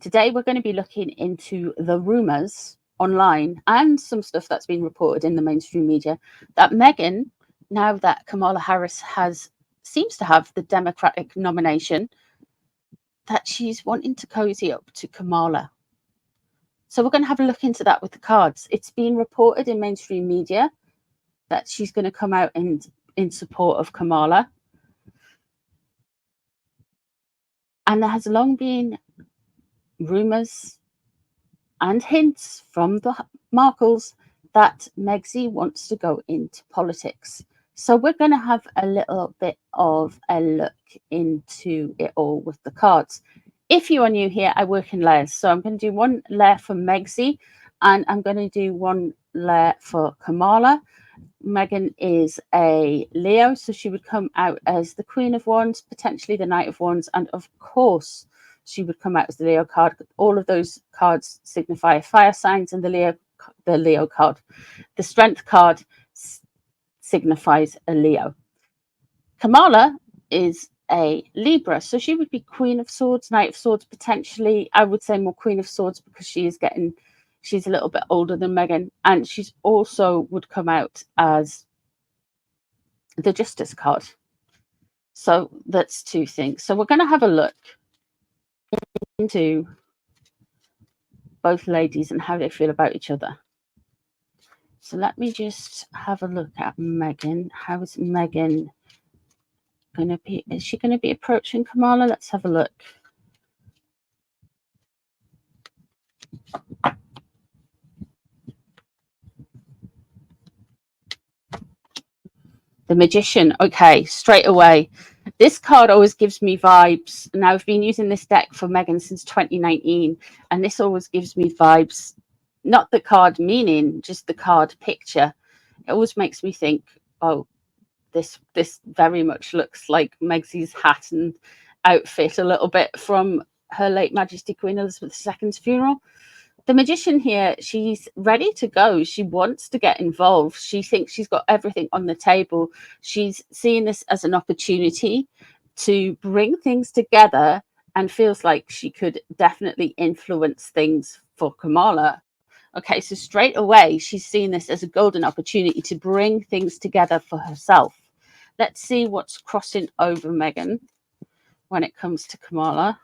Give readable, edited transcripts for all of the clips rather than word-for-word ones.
Today, we're going to be looking into the rumours online and some stuff that's been reported in the mainstream media that Meghan, now that Kamala Harris seems to have the Democratic nomination, that she's wanting to cozy up to Kamala. So we're going to have a look into that with the cards. It's been reported in mainstream media that she's going to come out in support of Kamala. And there has long been rumours and hints from the Markles that Megxie wants to go into politics. So we're going to have a little bit of a look into it all with the cards. If you are new here, I work in layers. So I'm going to do one layer for Megxie and I'm going to do one layer for Kamala. Meghan is a Leo, so she would come out as the Queen of Wands, potentially the Knight of Wands, and of course she would come out as the Leo card. All of those cards signify fire signs, and the Leo card, the Strength card, signifies a Leo. Kamala is a Libra, so she would be Queen of Swords, Knight of Swords, potentially. I would say more Queen of Swords because she's a little bit older than Meghan, and she's also would come out as the Justice card. So that's two things. So we're going to have a look into both ladies and how they feel about each other. So let me just have a look at Meghan. How is Meghan going to be? Is she going to be approaching Kamala? Let's have a look. The Magician. Okay, straight away. This card always gives me vibes. Now, I've been using this deck for Meghan since 2019, and this always gives me vibes. Not the card meaning, just the card picture. It always makes me think, oh, this very much looks like Megxie's hat and outfit a little bit from Her Late Majesty Queen Elizabeth II's funeral. The Magician here, she's ready to go. She wants to get involved. She thinks she's got everything on the table. She's seeing this as an opportunity to bring things together and feels like she could definitely influence things for Kamala. Okay, so straight away, she's seeing this as a golden opportunity to bring things together for herself. Let's see what's crossing over Meghan when it comes to Kamala.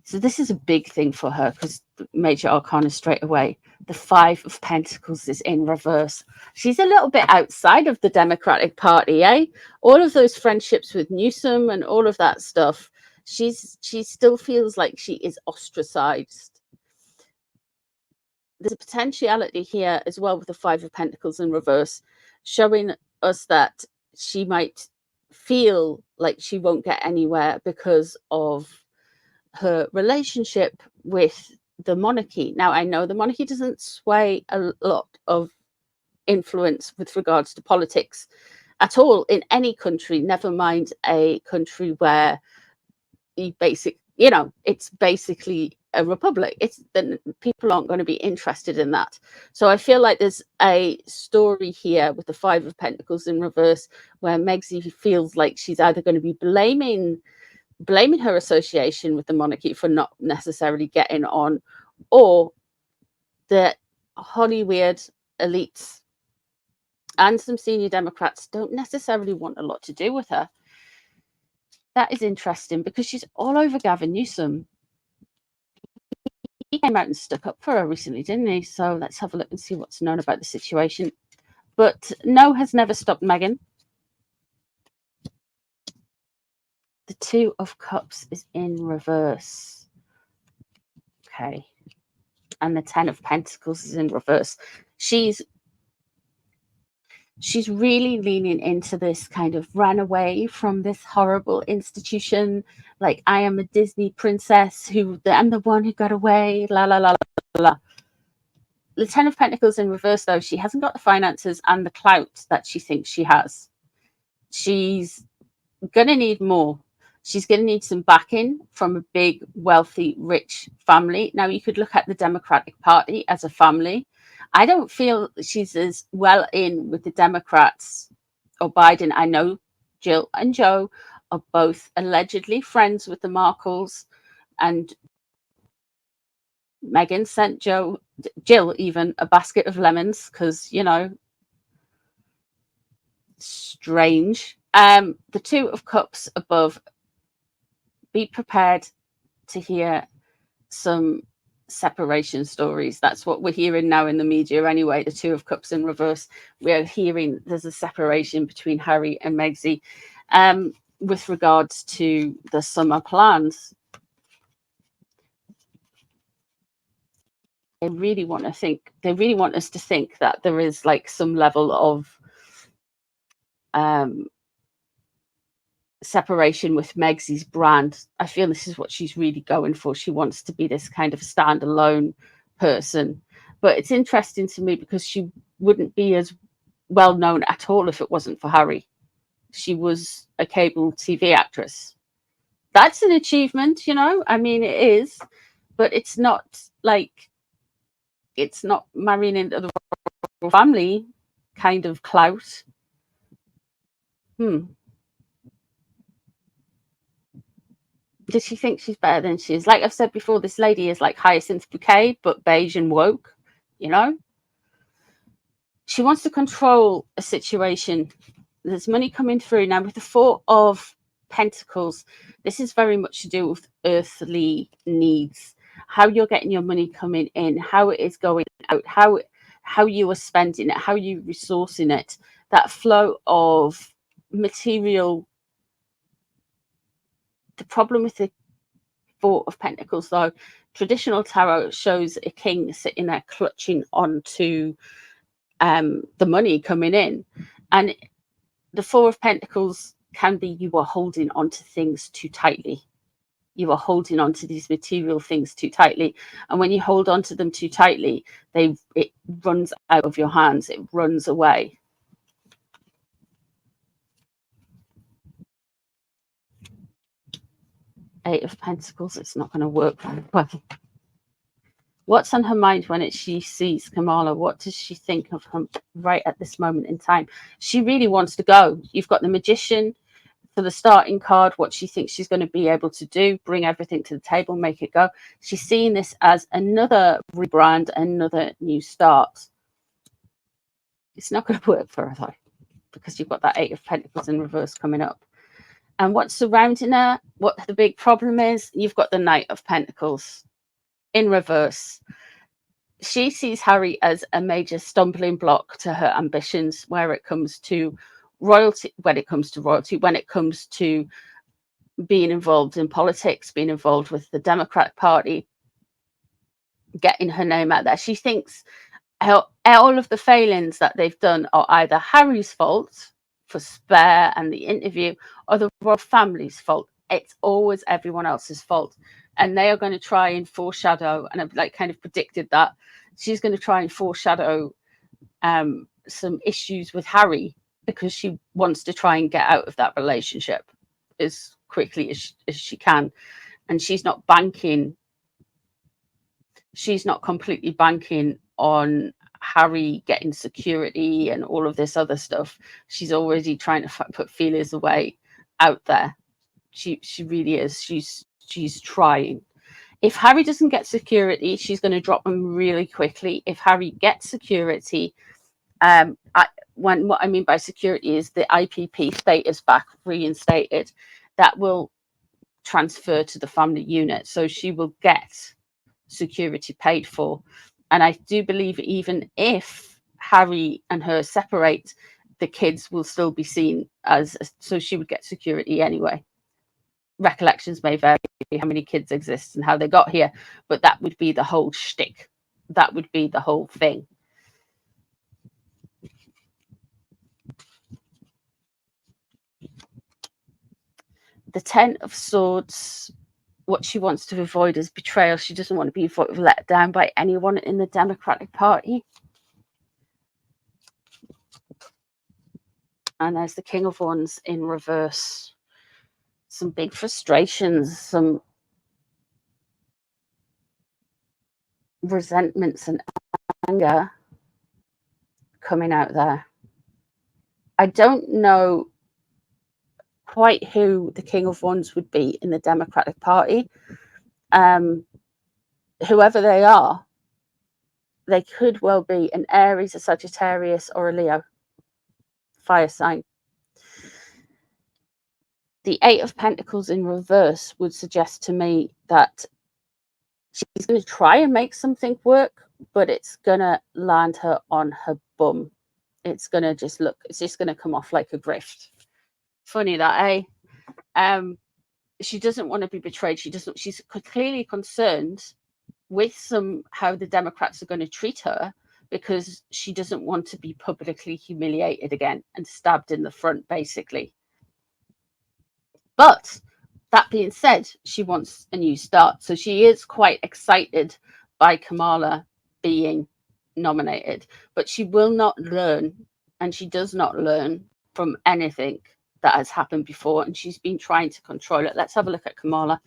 So this is a big thing for her because Major Arcana straight away. The Five of Pentacles is in reverse. She's a little bit outside of the Democratic Party, eh? All of those friendships with Newsom and all of that stuff. She still feels like she is ostracized. There's a potentiality here as well with the Five of Pentacles in reverse, showing us that she might feel like she won't get anywhere because of her relationship with the monarchy. Now, I know the monarchy doesn't sway a lot of influence with regards to politics at all in any country, never mind a country where it's basically a republic. Then people aren't going to be interested in that. So I feel like there's a story here with the Five of Pentacles in reverse where Megxie feels like she's either going to be blaming her association with the monarchy for not necessarily getting on, or the Hollywood elites and some senior Democrats don't necessarily want a lot to do with her. That is interesting because she's all over Gavin Newsom. He came out and stuck up for her recently, didn't he? So let's have a look and see what's known about the situation. But no has never stopped Meghan. The Two of Cups is in reverse. Okay. And the Ten of Pentacles is in reverse. She's really leaning into this kind of run away from this horrible institution. Like, I am a Disney princess I'm the one who got away. La, la, la, la, la. The Ten of Pentacles in reverse, though, she hasn't got the finances and the clout that she thinks she has. She's going to need more. She's going to need some backing from a big, wealthy, rich family. Now, you could look at the Democratic Party as a family. I don't feel she's as well in with the Democrats or Biden. I know Jill and Joe are both allegedly friends with the Markles. And Meghan sent Jill even a basket of lemons because, you know, strange. The Two of Cups above, be prepared to hear some separation stories. That's what we're hearing now in the media anyway. The Two of Cups in reverse, we're hearing there's a separation between Harry and Megxie with regards to the summer plans. They really want us to think that there is like some level of separation with Megxie's brand. I feel this is what she's really going for. She wants to be this kind of standalone person. But it's interesting to me because she wouldn't be as well known at all if it wasn't for Harry. She was a cable TV actress. That's an achievement, you know. I mean, it is, but it's not like, it's not marrying into the royal family kind of clout. Does she think she's better than she is? Like I've said before, this lady is like Hyacinth Bouquet, but beige and woke, you know? She wants to control a situation. There's money coming through. Now, with the Four of Pentacles, this is very much to do with earthly needs. How you're getting your money coming in, how it is going out, how you are spending it, how you resourcing it. That flow of material. The problem with the Four of Pentacles, though, traditional tarot shows a king sitting there clutching onto the money coming in, and the Four of Pentacles can be you are holding onto things too tightly. You are holding onto these material things too tightly, and when you hold onto them too tightly, it runs out of your hands. It runs away. Eight of Pentacles. It's not going to work very well. What's on her mind when she sees Kamala? What does she think of him right at this moment in time? She really wants to go. You've got the Magician for the starting card, what she thinks she's going to be able to do, bring everything to the table, make it go. She's seeing this as another rebrand, another new start. It's not going to work for her, though, because you've got that Eight of Pentacles in reverse coming up. And what's surrounding her, what the big problem is, you've got the Knight of Pentacles in reverse. She sees Harry as a major stumbling block to her ambitions where it comes to royalty, when it comes to being involved in politics, being involved with the Democratic Party, getting her name out there. She thinks all of the failings that they've done are either Harry's fault for Spare and the interview or the royal family's fault. It's always everyone else's fault. And they are going to try and foreshadow, and I've like kind of predicted that she's going to try and foreshadow some issues with Harry, because she wants to try and get out of that relationship as quickly as she can. And she's not completely banking on Harry getting security and all of this other stuff. She's already trying to put feelers away out there. She really is. She's trying. If Harry doesn't get security, she's going to drop him really quickly. If Harry gets security, what I mean by security is the IPP status back reinstated, that will transfer to the family unit. So she will get security paid for. And I do believe even if Harry and her separate, the kids will still be seen as, so she would get security anyway. Recollections may vary how many kids exist and how they got here, but that would be the whole shtick. That would be the whole thing. The Ten of Swords, what she wants to avoid is betrayal. She doesn't want to be let down by anyone in the Democratic Party. And there's the King of Wands in reverse. Some big frustrations, some resentments and anger coming out there. I don't know quite who the King of Wands would be in the Democratic Party. whoever they are, they could well be an Aries, a Sagittarius, or a Leo fire sign. The Eight of Pentacles in reverse would suggest to me that she's going to try and make something work, but it's going to land her on her bum. It's going to just it's just going to come off like a grift. Funny that, eh? She doesn't want to be betrayed. She's clearly concerned with how the Democrats are going to treat her, because she doesn't want to be publicly humiliated again and stabbed in the front, basically. But that being said, she wants a new start. So she is quite excited by Kamala being nominated, but she will not learn, and she does not learn from anything that has happened before, and she's been trying to control it. Let's have a look at Kamala.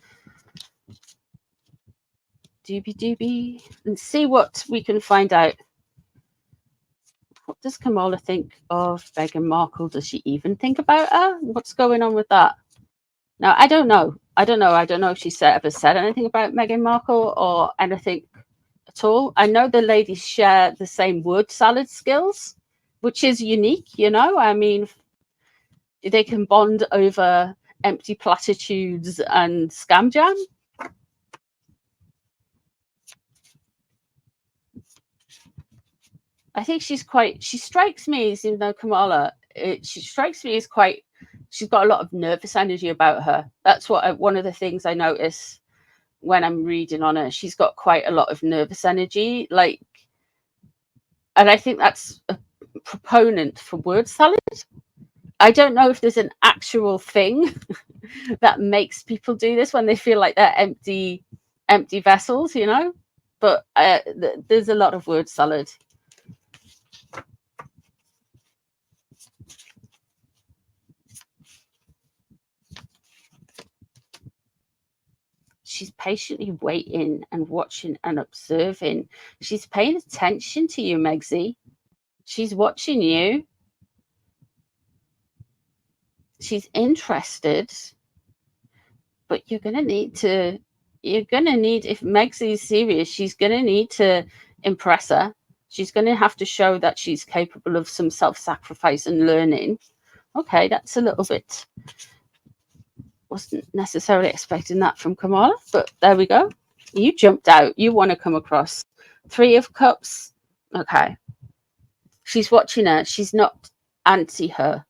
Doobie, and see what we can find out. What does Kamala think of Meghan Markle? Does she even think about her? What's going on with that? Now, I don't know. I don't know if she ever said anything about Meghan Markle or anything at all. I know the ladies share the same word salad skills, which is unique, you know. I mean, they can bond over empty platitudes and scam jam. I think she strikes me as, even though Kamala, she strikes me as she's got a lot of nervous energy about her. That's one of the things I notice when I'm reading on her. She's got quite a lot of nervous energy, and I think that's a proponent for word salad. I don't know if there's an actual thing that makes people do this when they feel like they're empty vessels, you know, but there's a lot of word salad. She's patiently waiting and watching and observing. She's paying attention to you, Megzy. She's watching you. She's interested. But you're going to need, if Megzy's serious, she's going to need to impress her. She's going to have to show that she's capable of some self-sacrifice and learning. Okay, that's a little bit... Wasn't necessarily expecting that from Kamala, but there we go. You jumped out. You want to come across. Three of Cups. Okay. She's watching her. She's not anti her.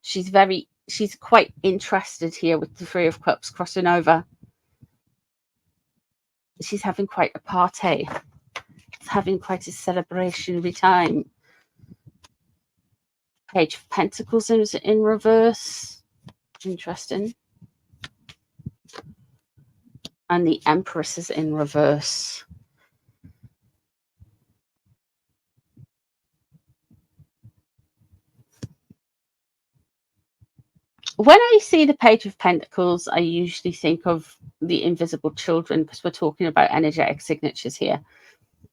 She's quite interested here with the Three of Cups crossing over. She's having quite a party. She's having quite a celebratory time. Page of Pentacles is in reverse. Interesting. And the Empress is in reverse. When I see the Page of Pentacles, I usually think of the invisible children, because we're talking about energetic signatures here.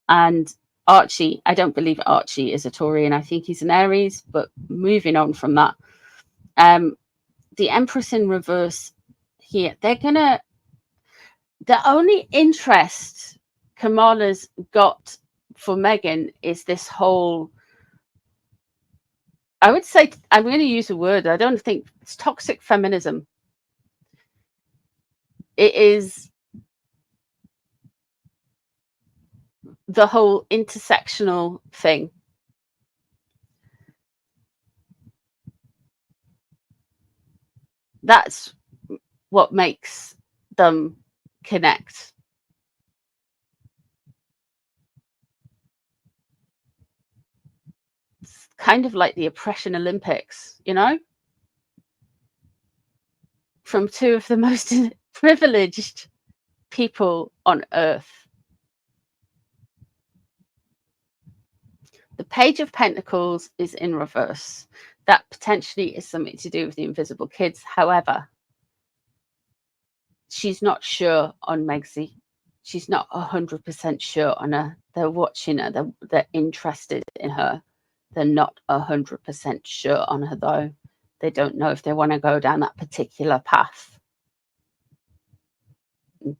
And Archie, I don't believe Archie is a Taurian. I think he's an Aries, but moving on from that. The Empress in reverse here, the only interest Kamala's got for Meghan is this whole, I would say, I'm going to use a word, I don't think it's toxic feminism. It is the whole intersectional thing. That's what makes them connect. It's kind of like the oppression Olympics, you know? From two of the most privileged people on earth. The Page of Pentacles is in reverse. That potentially is something to do with the invisible kids. However, she's not sure on Megzy. She's not 100% sure on her. They're watching her. They're interested in her. They're not 100% sure on her, though. They don't know if they want to go down that particular path.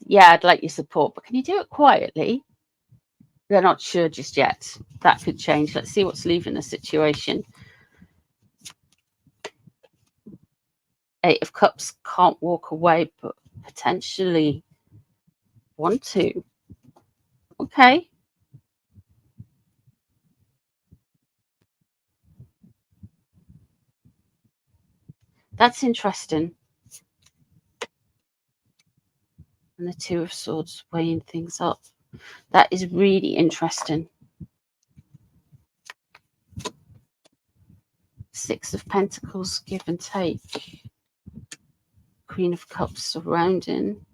yeah, I'd like your support, but can you do it quietly? They're not sure just yet. That could change. Let's see what's leaving the situation. Eight of Cups can't walk away, but potentially want to. Okay. That's interesting. And the Two of Swords weighing things up. That is really interesting. Six of Pentacles, give and take. Queen of Cups surrounding.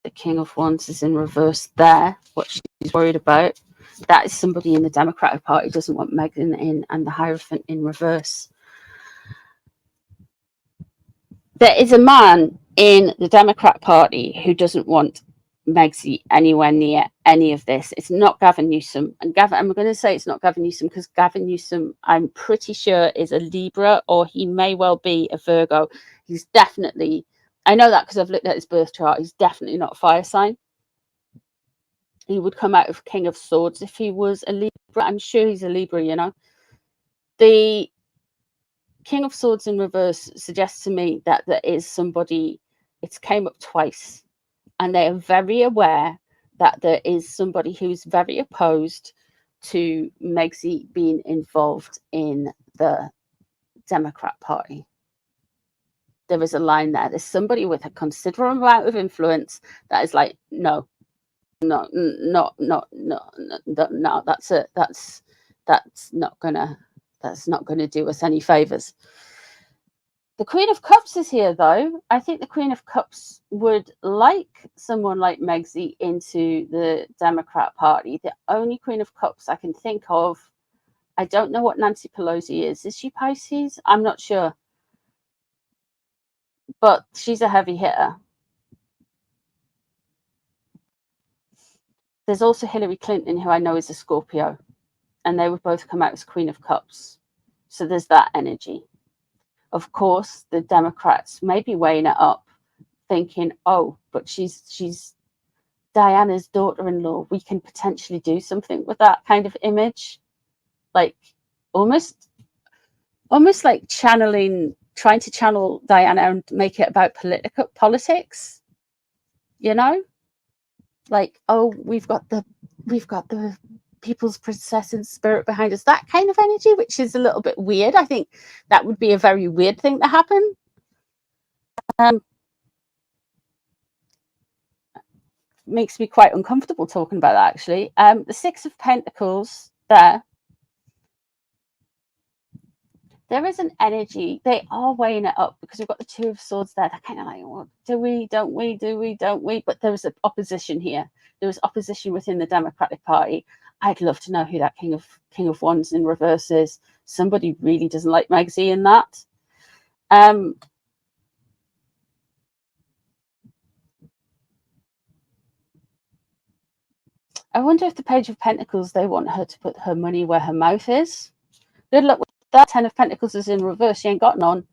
The King of Wands is in reverse there. What she's worried about. That is somebody in the Democratic Party doesn't want Meghan in, and the Hierophant in reverse. There is a man in the Democrat Party who doesn't want Megxie anywhere near any of this. It's not Gavin Newsom. And Gavin, I'm going to say it's not Gavin Newsom because Gavin Newsom, I'm pretty sure, is a Libra, or he may well be a Virgo. He's definitely, I know that because I've looked at his birth chart, he's definitely not a fire sign. He would come out of King of Swords if he was a Libra. I'm sure he's a Libra, you know. The King of Swords in reverse suggests to me that there is somebody, it's came up twice, and they are very aware that there is somebody who's very opposed to Megxie being involved in the Democrat Party. There is a line there. There's somebody with a considerable amount of influence that is like, no, that's not gonna do us any favors. The Queen of Cups is here, though. I think the Queen of Cups would like someone like Megxie into the Democrat Party. The only Queen of Cups I can think of, I don't know what Nancy Pelosi is. Is she Pisces? I'm not sure. But she's a heavy hitter. There's also Hillary Clinton, who I know is a Scorpio. And they would both come out as Queen of Cups. So there's that energy. Of course, the Democrats may be weighing it up, thinking, oh, but she's Diana's daughter-in-law. We can potentially do something with that kind of image. Like almost like trying to channel Diana and make it about politics, you know? Like, oh, we've got the people's princess in spirit behind us, that kind of energy, which is a little bit weird. I think that would be a very weird thing to happen. Makes me quite uncomfortable talking about that, actually. The Six of Pentacles there is an energy. They are weighing it up because we've got the Two of Swords there. They're kind of like, well, do we, don't we? But there is an opposition here. There is opposition within the Democratic Party. I'd love to know who that King of Wands in reverse is. Somebody really doesn't like Megxie in that. I wonder if the Page of Pentacles, they want her to put her money where her mouth is. Good luck with that. Ten of Pentacles is in reverse. She ain't got none.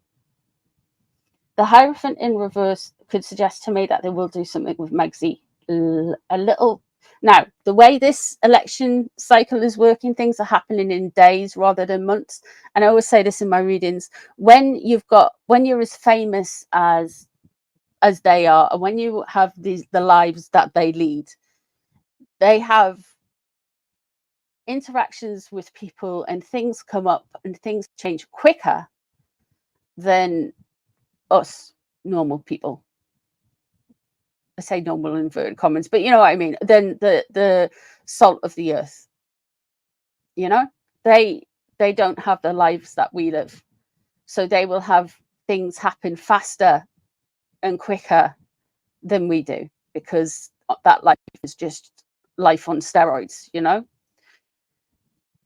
The Hierophant in reverse could suggest to me that they will do something with Megxie a little. Now, the way this election cycle is working, things are happening in days rather than months. And I always say this in my readings: when you're as famous as they are, and when you have the lives that they lead, they have interactions with people, and things come up and things change quicker than us normal people. I say normal in inverted commas, but you know what I mean. Then the salt of the earth, you know, they don't have the lives that we live, so they will have things happen faster and quicker than we do, because that life is just life on steroids, you know.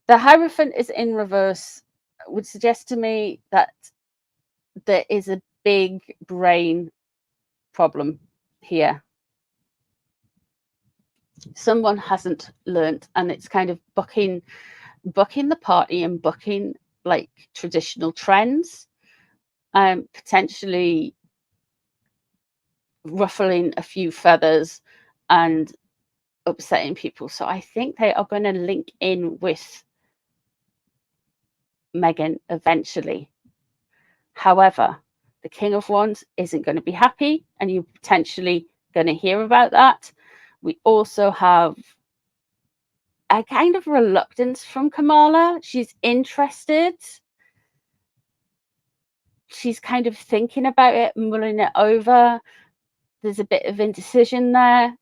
The Hierophant is in reverse would suggest to me that there is a big brain problem here. Someone hasn't learnt, and it's kind of bucking the party and bucking like traditional trends. Potentially ruffling a few feathers and upsetting people. So I think they are going to link in with Meghan eventually. However, the King of Wands isn't going to be happy, and you're potentially going to hear about that. We also have a kind of reluctance from Kamala. She's interested. She's kind of thinking about it, mulling it over. There's a bit of indecision there,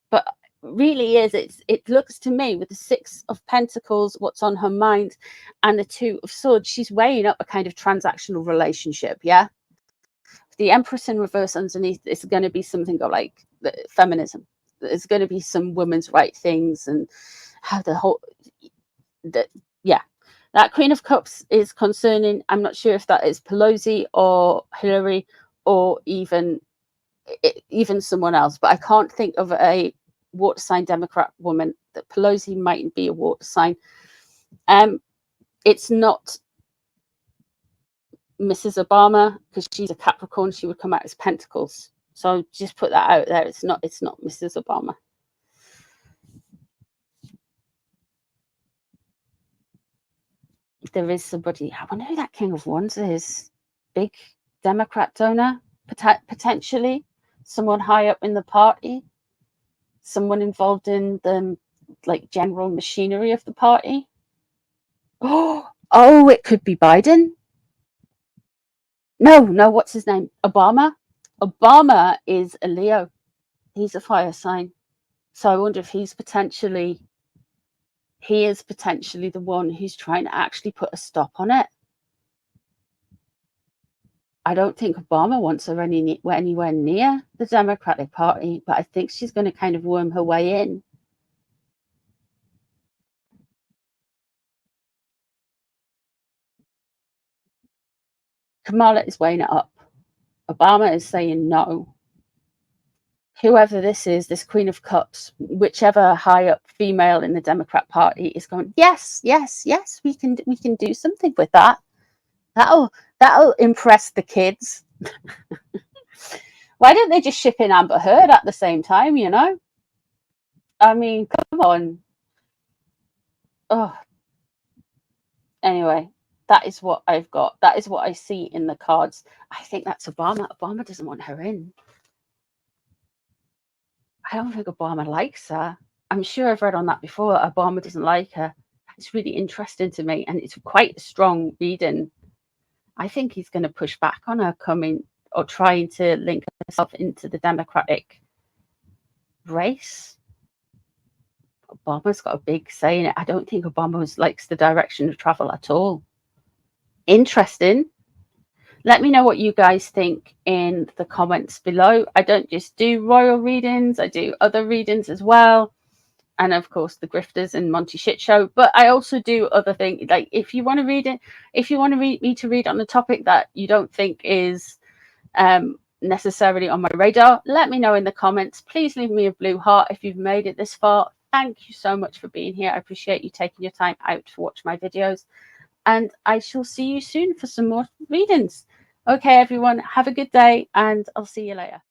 but really it looks to me, with the Six of Pentacles, what's on her mind, and the Two of Swords, she's weighing up a kind of transactional relationship. Yeah, the Empress in reverse underneath is going to be something like feminism. There's going to be some women's right things, and how the whole that Queen of Cups is concerning. I'm not sure if that is Pelosi or Hillary or even someone else, but I can't think of a water sign Democrat woman. That Pelosi mightn't be a water sign. It's not Mrs. Obama, because she's a Capricorn. She would come out as Pentacles. So just put that out there. It's not Mrs. Obama. There is somebody. I wonder who that King of Wands is. Big Democrat donor, potentially. Someone high up in the party. Someone involved in the general machinery of the party. Oh, it could be Biden. No, what's his name? Obama. Obama is a Leo. He's a fire sign. So I wonder if he is potentially the one who's trying to actually put a stop on it. I don't think Obama wants her anywhere near the Democratic Party, but I think she's going to kind of worm her way in. Kamala is weighing it up. Obama is saying no. Whoever this is, this Queen of Cups, whichever high up female in the Democrat Party, is going, yes, we can do something with that. That'll impress the kids. Why don't they just ship in Amber Heard at the same time, you know? I mean, come on. Oh. Anyway, that is what I've got. That is what I see in the cards. I think that's Obama. Obama doesn't want her in. I don't think Obama likes her. I'm sure I've read on that before. Obama doesn't like her. It's really interesting to me, and it's quite a strong reading. I think he's going to push back on her coming or trying to link herself into the Democratic race. Obama's got a big say in it. I don't think Obama likes the direction of travel at all. Interesting. Let me know what you guys think in the comments below. I don't just do royal readings, I do other readings as well. And of course, the Grifters and Monty Shit Show. But I also do other things. Like if you want to read it, if you want me to read on a topic that you don't think is necessarily on my radar, let me know in the comments. Please leave me a blue heart if you've made it this far. Thank you so much for being here. I appreciate you taking your time out to watch my videos. And I shall see you soon for some more readings. Okay, everyone, have a good day, and I'll see you later.